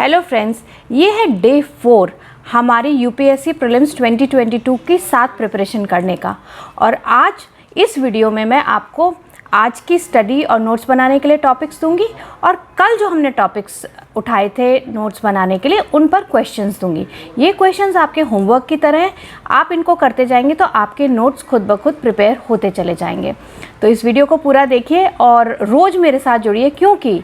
Hello friends, ये है day 4 हमारी यूपीएससी प्रीलिम्स 2022 की साथ प्रिपरेशन करने का। और आज इस वीडियो में मैं आपको आज की स्टडी और नोट्स बनाने के लिए टॉपिक्स दूंगी और कल जो हमने टॉपिक्स उठाए थे नोट्स बनाने के लिए उन पर क्वेश्चंस दूंगी। ये क्वेश्चंस आपके होमवर्क की तरह हैं, आप इनको करते जाएंगे तो आपके नोट्स खुद ब खुद प्रिपेयर होते चले जाएंगे। तो इस वीडियो को पूरा देखिए और रोज़ मेरे साथ जुड़िए, क्योंकि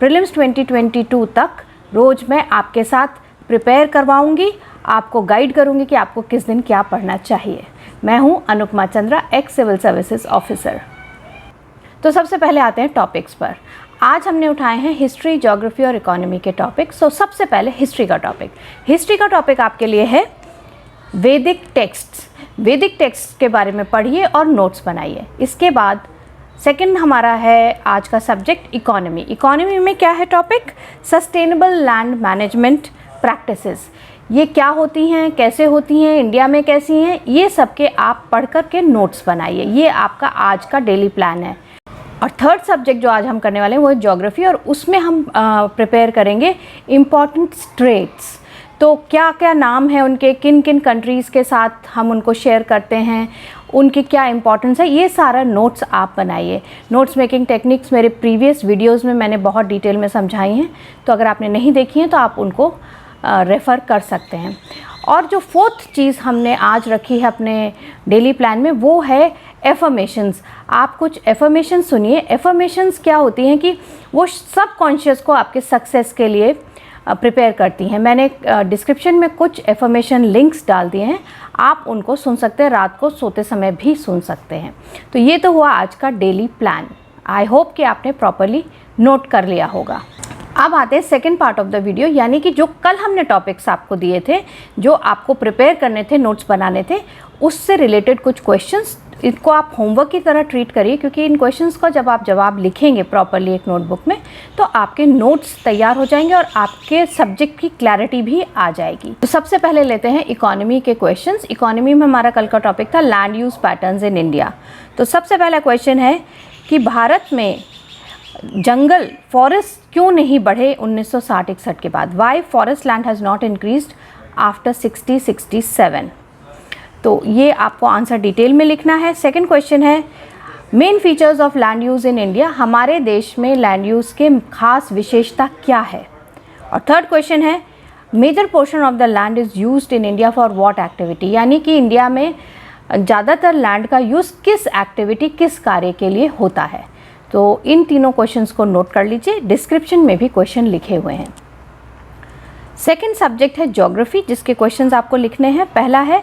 प्रीलिम्स 2022 तक रोज़ मैं आपके साथ प्रिपेयर करवाऊंगी, आपको गाइड करूंगी कि आपको किस दिन क्या पढ़ना चाहिए। मैं हूं Anupama Chandra, ex civil services officer. तो सबसे पहले आते हैं टॉपिक्स पर। आज हमने उठाए हैं हिस्ट्री, ज्योग्राफी और इकोनॉमी के टॉपिक्स। तो सबसे पहले हिस्ट्री का टॉपिक। हिस्ट्री का टॉपिक आपके लिए है वैदिक टेक्स्ट्स। वैदिक टेक्स्ट के बारे में पढ़िए और नोट्स बनाइए। इसके बाद सेकंड हमारा है आज का सब्जेक्ट इकोनॉमी। इकोनॉमी में क्या है topic? Sustainable land management practices. ये क्या होती हैं, कैसे होती हैं, इंडिया में कैसी हैं, ये सब के आप पढ़ कर के नोट्स बनाइए। ये आपका आज का डेली प्लान है। और थर्ड सब्जेक्ट जो आज हम करने वाले हैं वो है ज्योग्राफी, और उसमें हम प्रिपेयर करेंगे इम्पॉर्टेंट स्ट्रेट्स। तो क्या क्या नाम है उनके, किन किन कंट्रीज़ के साथ हम उनको शेयर करते हैं, उनकी क्या इंपॉर्टेंस है, ये सारा नोट्स आप बनाइए। नोट्स मेकिंग टेक्निक्स मेरे प्रीवियस वीडियोस में मैंने बहुत डिटेल में समझाई हैं, तो अगर आपने नहीं देखी हैं तो आप उनको रेफ़र कर सकते हैं। और जो फोर्थ चीज़ हमने आज रखी है अपने डेली प्लान में वो है एफर्मेशंस। आप कुछ एफर्मेशंस सुनिए। एफर्मेशंस क्या होती हैं कि वो सबकॉन्शियस को आपके सक्सेस के लिए प्रिपेयर करती हैं। मैंने डिस्क्रिप्शन में कुछ एफर्मेशन लिंक्स डाल दिए हैं, आप उनको सुन सकते हैं, रात को सोते समय भी सुन सकते हैं। तो ये तो हुआ आज का डेली प्लान। आई होप कि आपने प्रॉपरली नोट कर लिया होगा। अब आते हैं second part of the video, यानी कि जो कल हमने टॉपिक्स आपको दिए थे, जो आपको प्रिपेयर करने थे, नोट्स बनाने थे, उससे रिलेटेड कुछ क्वेश्चंस। इनको आप होमवर्क की तरह ट्रीट करिए, क्योंकि इन क्वेश्चंस का जब आप जवाब लिखेंगे प्रॉपरली एक नोटबुक में तो आपके नोट्स तैयार हो जाएंगे और आपके सब्जेक्ट की क्लैरिटी भी आ जाएगी। तो सबसे पहले लेते हैं इकोनॉमी के क्वेश्चंस। इकोनॉमी में हमारा कल का टॉपिक था land use patterns in India. तो सबसे पहला क्वेश्चन है कि भारत में जंगल, फॉरेस्ट क्यों नहीं बढ़े 1960-61 के बाद? Why forest land has not increased after 60-67? तो ये आपको आंसर डिटेल में लिखना है। सेकंड क्वेश्चन है main features of land use in India. हमारे देश में लैंड यूज़ के खास विशेषता क्या है? और थर्ड क्वेश्चन है major portion of the land is used in India for what activity? यानी कि इंडिया में ज़्यादातर लैंड का यूज़ किस एक्टिविटी, किस कार्य के लिए होता है? तो इन तीनों क्वेश्चंस को नोट कर लीजिए, डिस्क्रिप्शन में भी क्वेश्चन लिखे हुए हैं। सेकंड सब्जेक्ट है ज्योग्राफी, जिसके क्वेश्चंस आपको लिखने हैं। पहला है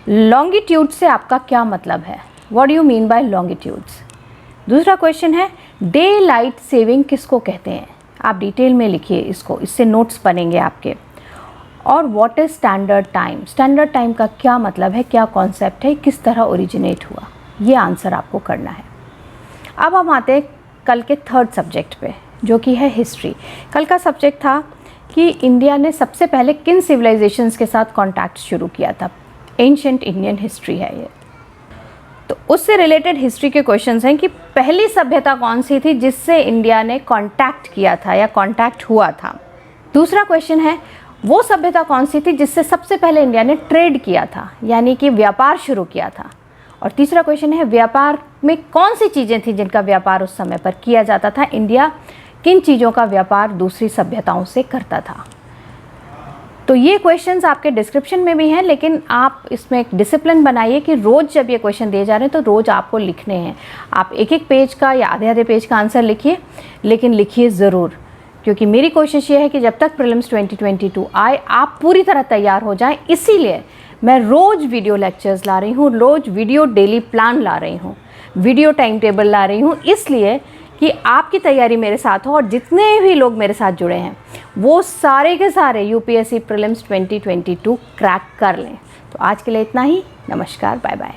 लॉन्गिट्यूड से आपका क्या मतलब है? What do you mean by longitudes? दूसरा क्वेश्चन है डे लाइट सेविंग किसको कहते हैं? आप डिटेल में लिखिए इसको, इससे नोट्स बनेंगे आपके। और what is standard time? Standard time का क्या मतलब है, क्या कॉन्सेप्ट है, किस तरह ओरिजिनेट हुआ? ये आंसर आपको करना है। अब हम आते हैं कल के थर्ड सब्जेक्ट पे, जो कि है हिस्ट्री। कल का सब्जेक्ट था कि इंडिया ने सबसे पहले किन सिविलाइजेशंस के साथ कांटेक्ट शुरू किया था। एंशिएंट इंडियन हिस्ट्री है ये। तो उससे रिलेटेड हिस्ट्री के क्वेश्चंस हैं कि पहली सभ्यता कौन सी थी जिससे इंडिया ने कांटेक्ट किया था या कांटेक्ट हुआ था। दूसरा क्वेश्चन है वो सभ्यता कौन सी थी जिससे सबसे पहले इंडिया ने ट्रेड किया था, यानी कि व्यापार शुरू किया था। और तीसरा क्वेश्चन है व्यापार में कौन सी चीज़ें थी जिनका व्यापार उस समय पर किया जाता था, इंडिया किन चीज़ों का व्यापार दूसरी सभ्यताओं से करता था। तो ये क्वेश्चंस आपके डिस्क्रिप्शन में भी हैं, लेकिन आप इसमें एक डिसिप्लिन बनाइए कि रोज़ जब ये क्वेश्चन दिए जा रहे हैं तो रोज़ आपको लिखने हैं। आप एक एक पेज का या आधे आधे पेज का आंसर लिखिए, लेकिन लिखिए ज़रूर, क्योंकि मेरी कोशिश ये है कि जब तक प्रीलिम्स 2022 आए आप पूरी तरह तैयार हो जाएं। इसीलिए मैं रोज़ वीडियो लेक्चर्स ला रही हूँ, रोज़ वीडियो डेली प्लान ला रही हूँ, वीडियो टाइम टेबल ला रही हूँ, इसलिए कि आपकी तैयारी मेरे साथ हो और जितने भी लोग मेरे साथ जुड़े हैं वो सारे के सारे यूपीएससी प्रीलिम्स 2022 क्रैक कर लें। तो आज के लिए इतना ही। नमस्कार, बाय बाय।